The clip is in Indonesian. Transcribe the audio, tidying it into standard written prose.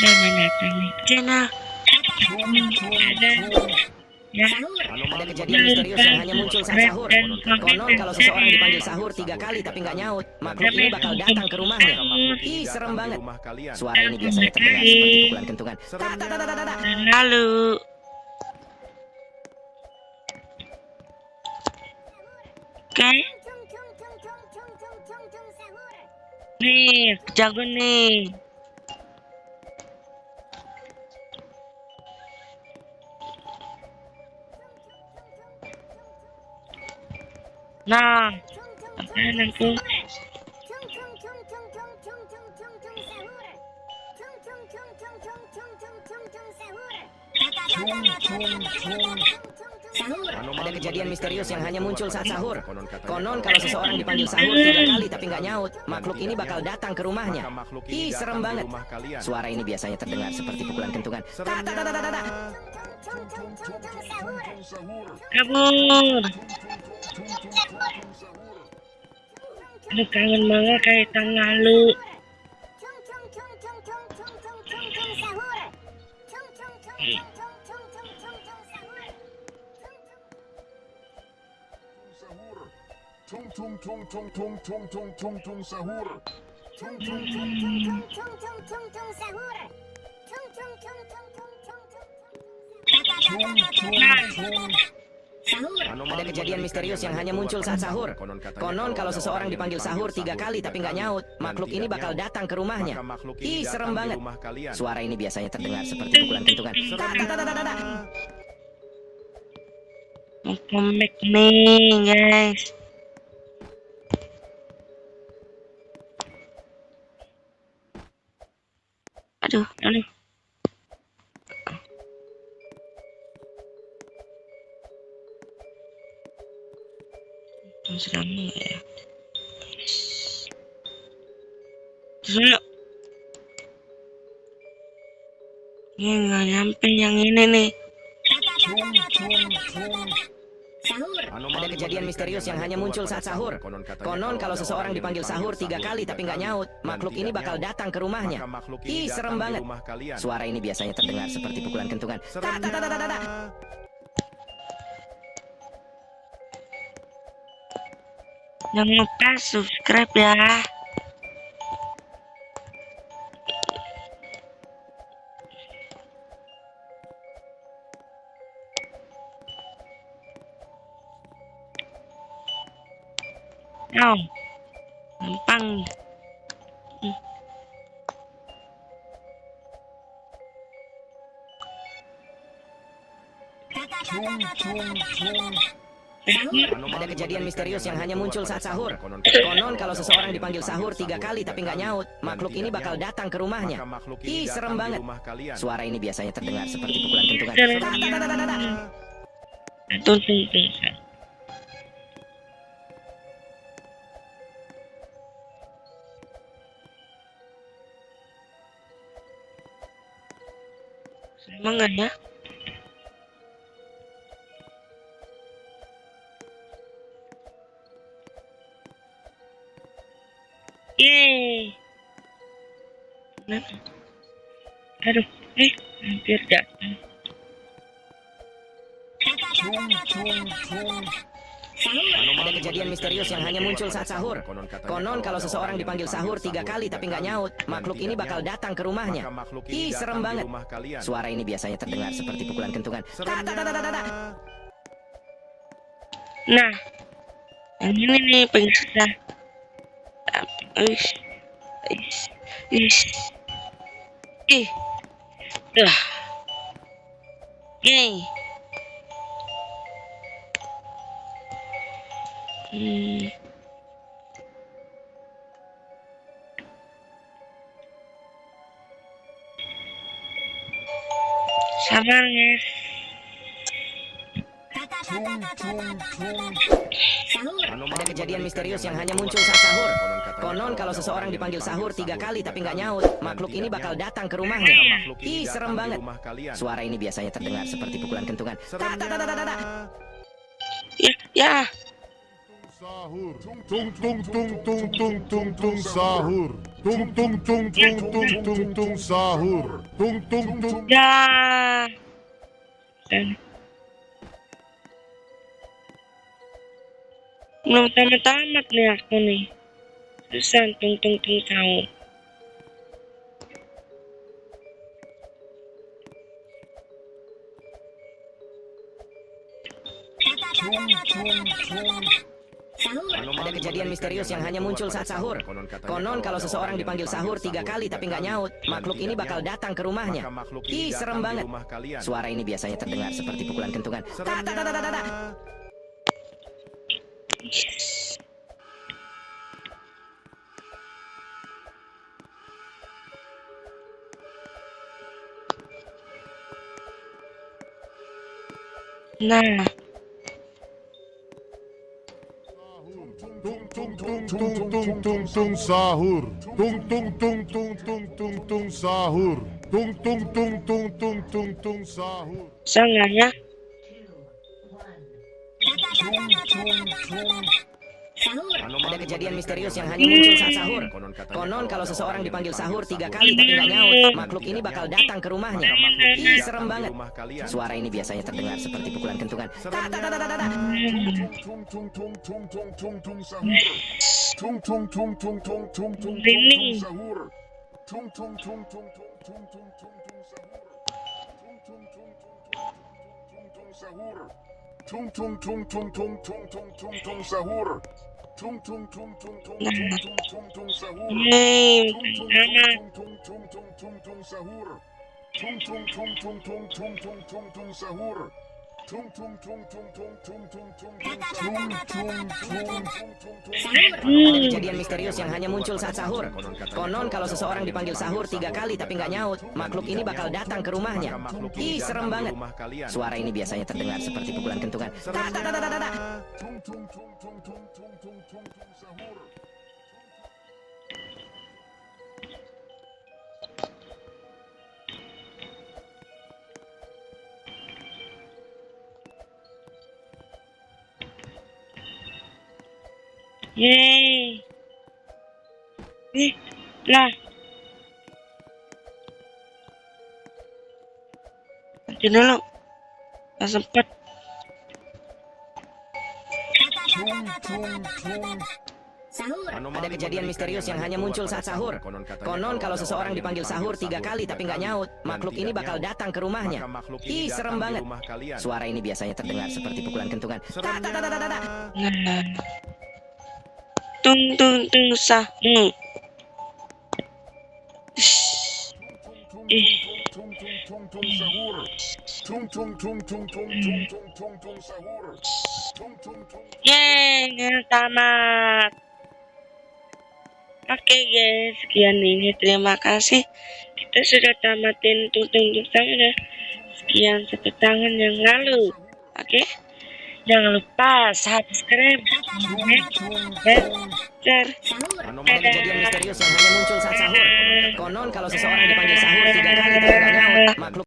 bisa mendatangi channel ada ya. Ada kejadian misterius yang hanya muncul saat sahur. Konon kalau seseorang dipanggil sahur 3 kali tapi nggak nyaut, makhluk ini bakal datang ke rumahnya. Ih, serem banget. Suara ini biasanya terdengar seperti pukulan kentungan. Lalu oke, nih jago nih. Nah, makananku Ada kejadian misterius yang hanya muncul saat sahur. Konon kalau seseorang dipanggil sahur 3 kali tapi nggak nyaut, makhluk ini bakal datang ke rumahnya. Ih, serem banget. Suara ini biasanya terdengar seperti pukulan kentungan. kabur. Aduh, kangen banget kayak tahun lalu. Tung tung tung tung tung tung tung tung tung sahur. Tung tung tung Ada kejadian misterius yang hanya muncul saat sahur. Konon kalau seseorang dipanggil sahur 3 kali tapi nggak nyaut, makhluk ini bakal datang ke rumahnya. Ih, serem banget. Suara ini biasanya terdengar seperti pukulan kentungan. Mau comeback nih guys. Aduh. Terus lama ya. Terus ini nggak nyampe yang ini nih. Ada kejadian misterius yang hanya muncul saat sahur. Konon kalau seseorang dipanggil sahur 3 kali tapi nggak nyaut, makhluk ini bakal datang ke rumahnya. Ih, serem banget. Suara ini biasanya terdengar seperti pukulan kentungan. Jangan lupa subscribe ya. Oh, gampang. Ada kejadian misterius yang hanya muncul saat sahur. Konon kalau seseorang dipanggil sahur 3 kali tapi nggak nyaut, makhluk ini bakal datang ke rumahnya. Ih, serem banget. Suara ini biasanya terdengar seperti pukulan kentungan. Tunggu. Semangat ya. Yeay. Nah. Aduh, hampir datang. Ada kejadian misterius yang hanya muncul saat sahur. Konon kalau seseorang dipanggil sahur 3 kali tapi nggak nyaut, makhluk ini bakal datang ke rumahnya. Ih, serem banget. Suara ini biasanya terdengar seperti pukulan kentungan. Nah, yang ini nih pengisah. Ih. Yeay. Sabar guys. Ada kejadian misterius yang hanya muncul saat sahur. Konon kalau seseorang dipanggil sahur 3 kali tapi nggak nyaut, makhluk ini bakal datang ke rumahnya. Ih, serem banget. Suara ini biasanya terdengar seperti pukulan kentungan. Ya. Sahur. Tung tung tung tung tung tung tung sahur. Tung tung tung tung tung tung tung sahur. Tung tung tung. Ya. Dan belum tamat-tamat nih aku nih. Susah tung tung tung sahur. Ada kejadian misterius yang hanya muncul saat sahur. Konon kalau seseorang dipanggil sahur 3 kali tapi nggak nyaut, makhluk ini bakal datang ke rumahnya. Ih, serem banget. Suara ini biasanya terdengar seperti pukulan kentungan. Ta ta ta ta ta ta. Nah, Tung tung tung tung tung tung tung sahur. Tung tung tung tung tung tung tung sahur. Tung tung tung tung tung tung tung sahur. bisa nggak ya? Ada kejadian misterius yang hanya muncul saat sahur. Konon kalau seseorang dipanggil sahur 3 kali tapi nggak nyaut, makhluk ini bakal datang ke rumahnya. Ih, serem banget. Suara ini biasanya terdengar seperti pukulan kentungan. Ta ta ta ta ta ta. Tung tung tung tung tung tung tung tung tung Rinding. sahur. Tung tung tung tung tung tung tung tung tung sahur. Tung tung tung tung sahur. Tung tung tung tung tung tung tung tung tung sahur. Tung tung tung tung tung tung tung tung sahur. Yeay, Tung tung tamat. tung tung tung tung tung sahur. Tung tung tung tung tung tung tung tung tung sahur. Tung tung tung tung tung tung tung tung Ada kejadian misterius yang hanya muncul saat sahur. Konon kalau seseorang dipanggil sahur 3 kali tapi nggak nyaut, makhluk ini bakal datang ke rumahnya. Ih, serem banget. Suara ini biasanya terdengar seperti pukulan kentungan. Ta ta ta ta ta ta. tung tung tung tung tung tung tung tung tung sahur. Yeay. Lah. Nanti dulu. Gak sempet. Ada kejadian misterius yang hanya muncul saat sahur. Konon kalau seseorang dipanggil sahur 3 kali tapi nggak nyaut, makhluk ini bakal datang ke rumahnya. Ih, serem banget. Suara ini biasanya terdengar seperti pukulan kentungan. Ta ta ta ta ta ta. Nah. Tung tung tung sahur. Ih. Tung tung tung sahur. Tung tung tung tung tung tung tung tung tung sahur. Tung tung tung. Yeay, tamat. Oke guys, sekian ini. Terima kasih. Kita sudah tamatin tung tung tung sahur ya. Sekian 1 tahun yang lalu. Oke. Jangan lupa subscribe, comment, dan share. Ada kejadian misterius yang hanya muncul saat sahur. Konon kalau seseorang dipanggil sahur 3 kali tapi nggak nyaut, makhluk